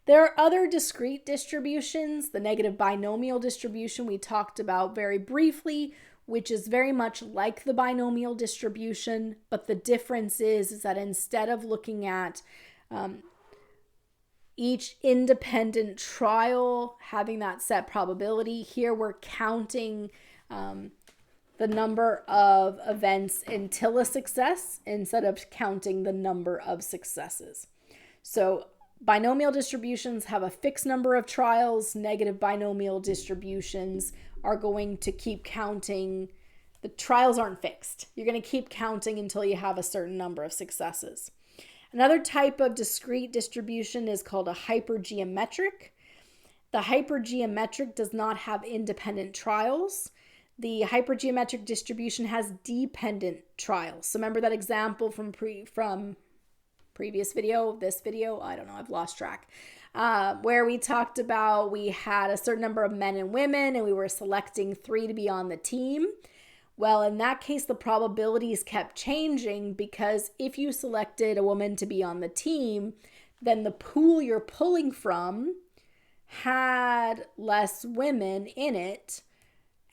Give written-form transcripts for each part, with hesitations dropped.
There are other discrete distributions. The negative binomial distribution we talked about very briefly, which is very much like the binomial distribution, but the difference is that instead of looking at each independent trial having that set probability, here we're counting the number of events until a success instead of counting the number of successes. So binomial distributions have a fixed number of trials. Negative binomial distributions are going to keep counting. The trials aren't fixed. You're going to keep counting until you have a certain number of successes. Another type of discrete distribution is called a hypergeometric. The hypergeometric does not have independent trials. The hypergeometric distribution has dependent trials. So remember that example from previous video, this video, I don't know, I've lost track, where we talked about we had a certain number of men and women and we were selecting 3 to be on the team. Well, in that case, the probabilities kept changing because if you selected a woman to be on the team, then the pool you're pulling from had less women in it,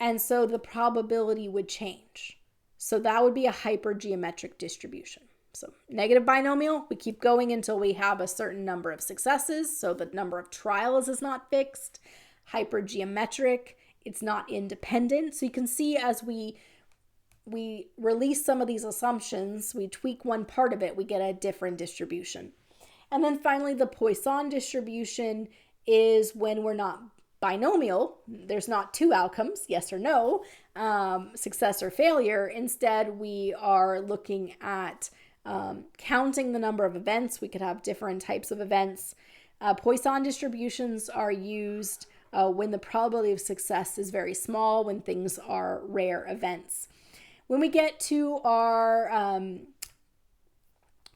and so the probability would change. So that would be a hypergeometric distribution. So negative binomial, we keep going until we have a certain number of successes. So the number of trials is not fixed. Hypergeometric, it's not independent. So you can see as we release some of these assumptions, we tweak one part of it, we get a different distribution. And then finally, the Poisson distribution is when we're not binomial. There's not 2 outcomes, yes or no, success or failure. Instead, we are looking at counting the number of events. We could have different types of events. Poisson distributions are used when the probability of success is very small, when things are rare events. When we get to our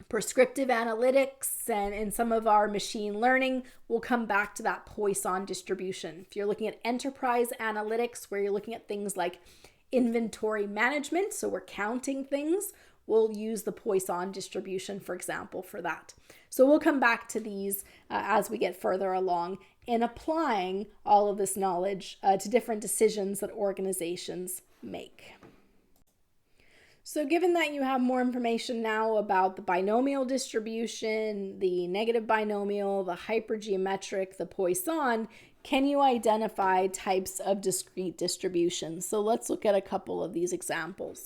prescriptive analytics and some of our machine learning, we'll come back to that Poisson distribution. If you're looking at enterprise analytics, where you're looking at things like inventory management, so we're counting things, we'll use the Poisson distribution, for example, for that. So we'll come back to these as we get further along in applying all of this knowledge to different decisions that organizations make. So given that you have more information now about the binomial distribution, the negative binomial, the hypergeometric, the Poisson, can you identify types of discrete distributions? So let's look at a couple of these examples.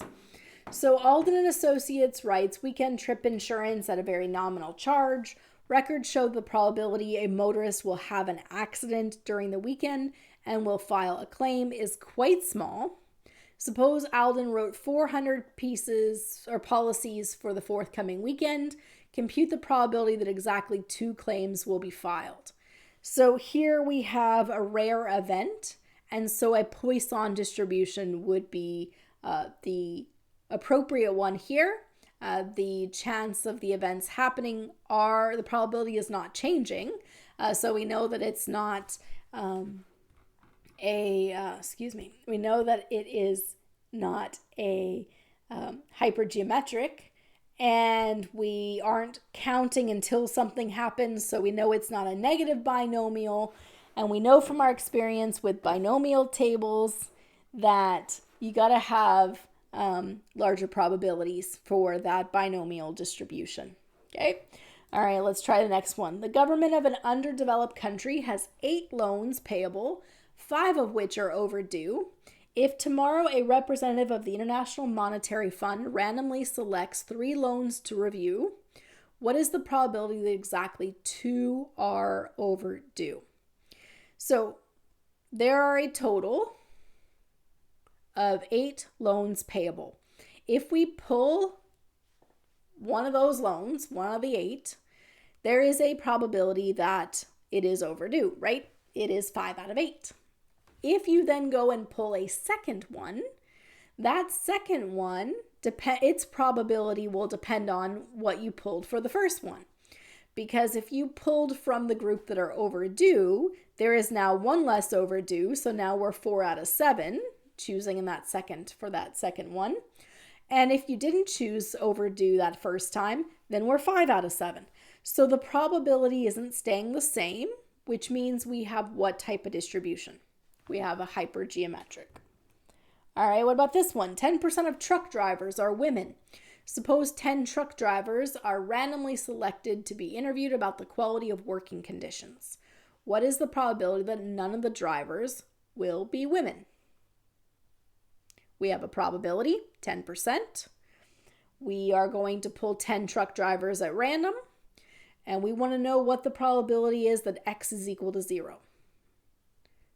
So Alden and Associates writes, weekend trip insurance at a very nominal charge. Records show the probability a motorist will have an accident during the weekend and will file a claim is quite small. Suppose Alden wrote 400 pieces or policies for the forthcoming weekend. Compute the probability that exactly 2 claims will be filed. So here we have a rare event, and so a Poisson distribution would be the appropriate one here. The chance of the events happening the probability is not changing. So we know that it's not we know that it is not a hypergeometric, and we aren't counting until something happens, so we know it's not a negative binomial, and we know from our experience with binomial tables that you got to have larger probabilities for that binomial distribution. Okay. All right, let's try the next one. The government of an underdeveloped country has 8 loans payable, 5 of which are overdue. If tomorrow a representative of the International Monetary Fund randomly selects 3 loans to review, what is the probability that exactly 2 are overdue? So there are a total of 8 loans payable. If we pull one of those loans, one of the 8, there is a probability that it is overdue, right? It is 5 out of 8. If you then go and pull a second one, that second one, its probability will depend on what you pulled for the first one. Because if you pulled from the group that are overdue, there is now 1 less overdue, so now we're 4 out of 7, choosing in that second one. And if you didn't choose overdue that first time, then we're 5 out of 7. So the probability isn't staying the same. which means we have what type of distribution? We have a hypergeometric. All right, what about this one? 10% of truck drivers are women. Suppose 10 truck drivers are randomly selected to be interviewed about the quality of working conditions. What is the probability that none of the drivers will be women? We have a probability, 10%. We are going to pull 10 truck drivers at random, and we want to know what the probability is that X is equal to 0.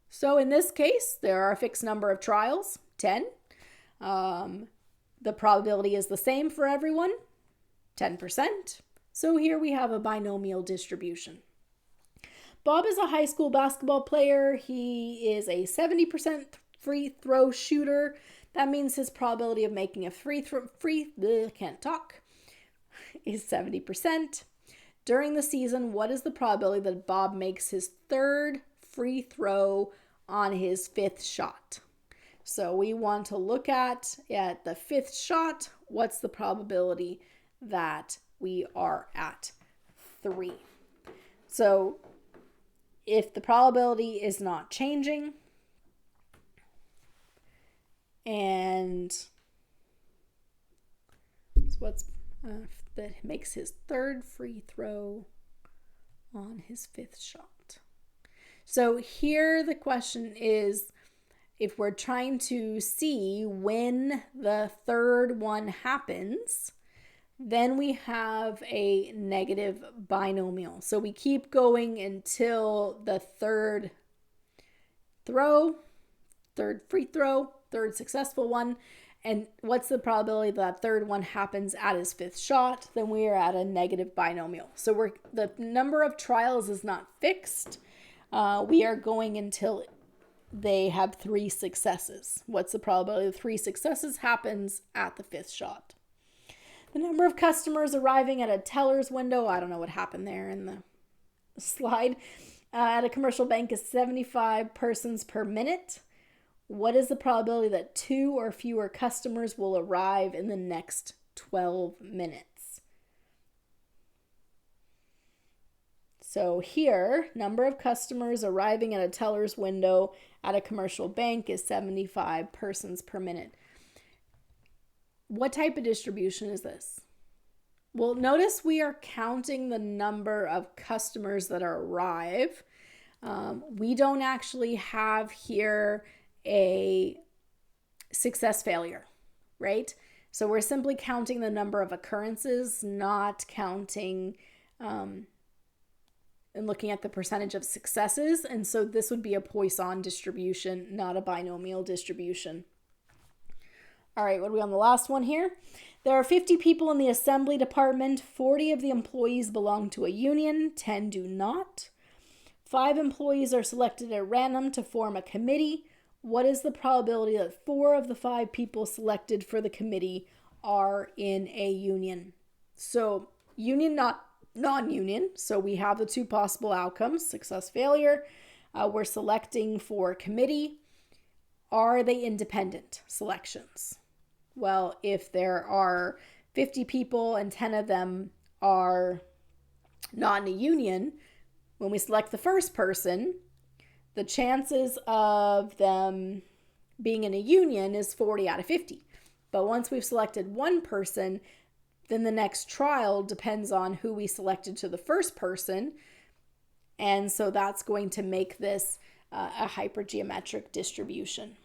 So in this case, there are a fixed number of trials, 10. The probability is the same for everyone, 10%. So here we have a binomial distribution. Bob is a high school basketball player. He is a 70% free throw shooter. That means his probability of making a is 70%. During the season, what is the probability that Bob makes his third free throw on his fifth shot? So we want to look at the fifth shot. What's the probability that we are at 3? So if the probability is not changing, and that makes his third free throw on his fifth shot. So here the question is, if we're trying to see when the third one happens, then we have a negative binomial. So we keep going until the third free throw, third successful one. And what's the probability that third one happens at his fifth shot? Then we are at a negative binomial. So the number of trials is not fixed. We are going until they have 3 successes. What's the probability of 3 successes happens at the fifth shot? The number of customers arriving at a teller's window, I don't know what happened there in the slide, at a commercial bank is 75 persons per minute. What is the probability that 2 or fewer customers will arrive in the next 12 minutes? So here, number of customers arriving at a teller's window at a commercial bank is 75 persons per minute. What type of distribution is this? Well, notice we are counting the number of customers that arrive. We don't actually have here a success failure, right? So we're simply counting the number of occurrences, not counting and looking at the percentage of successes. And so this would be a Poisson distribution, not a binomial distribution. All right, what are we on the last one here? There are 50 people in the assembly department. 40 of the employees belong to a union, 10 do not. 5 employees are selected at random to form a committee. What is the probability that 4 of the 5 people selected for the committee are in a union? So union, not non-union. So we have the 2 possible outcomes, success, failure. We're selecting for committee. Are they independent selections? Well, if there are 50 people and 10 of them are not in a union, when we select the first person, the chances of them being in a union is 40 out of 50. But once we've selected one person, then the next trial depends on who we selected to the first person. And so that's going to make this a hypergeometric distribution.